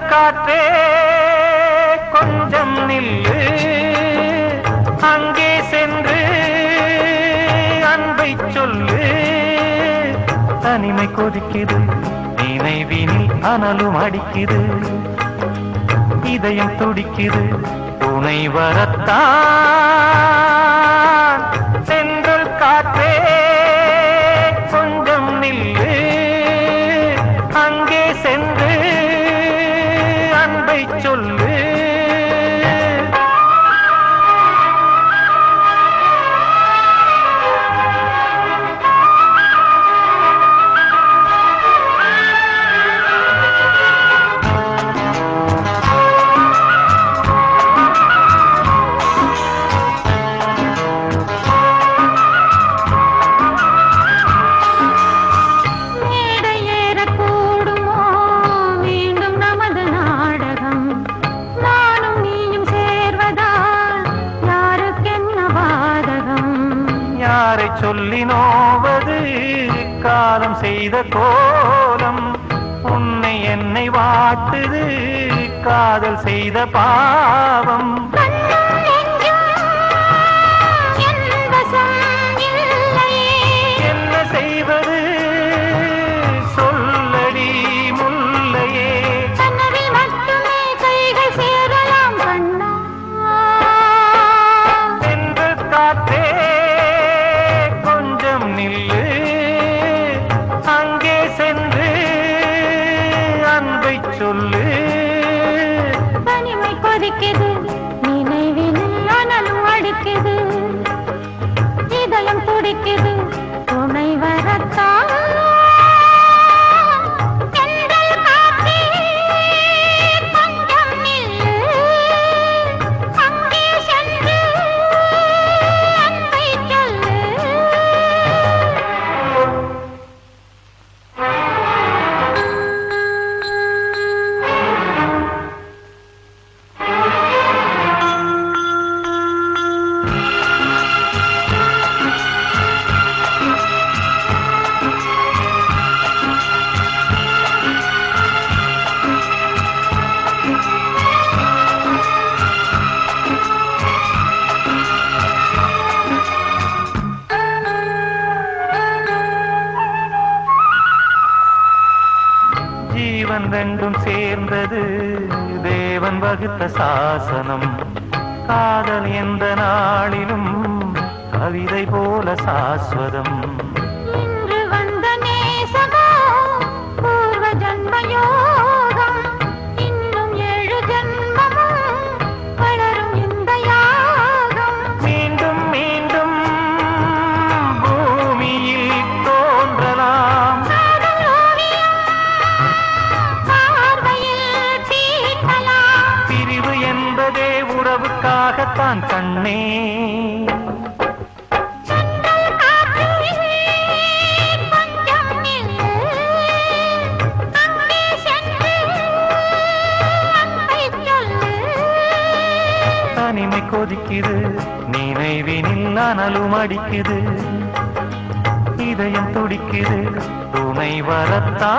காற்றே கொஞ்சம் நில்லு, அங்கே சென்று அன்பை சொல்லு. தனிமை கொதிக்குது, நினைவினில் அனலும் அடிக்குது, இதயம் துடிக்குது, துணை வரத்தான். சென்றல் காற்றே கொஞ்சம் நில்லு, அங்கே சென்று அன்பை சொல்லு. யாரை சொல்லி நோவது காலம் செய்த கோலம், உன்னை என்னை வாட்டுது காதல் செய்த பாவம். என்ன செய்வது சொல்லடி முல்லையே, மட்டுமே கைகள் சேரலாம் கண்ணா. என்று காற்றே நில்லு, அங்கே சென்று அன்பை சொல்லு. தனிமை கொதிக்குது, நினைவினில் அனலும் அடிக்குது, இதயம் துடிக்குது, துணை வரத்தான். ஜீவன் ரெண்டும் சேர்ந்தது தேவன் வகுத்த சாசனம். காதல் எந்த நாளிலும் கவிதை போல சாஸ்வதம். இன்று வந்த நேசமோ பூர்வ ஜன்மயோகம், இன்னும் 7 ஜன்மமும் வளரும் இந்த யாகம். மீண்டும் மீண்டும் பூமியில் தோன்றலாம், பிரிவு என்பதே உறவுக்காகத்தான் கண்ணே. தனிமை கொதிக்குது, நினைவினில் அனலும் அடிக்குது, இதயம் துடிக்குது, துணை வரத்தான்.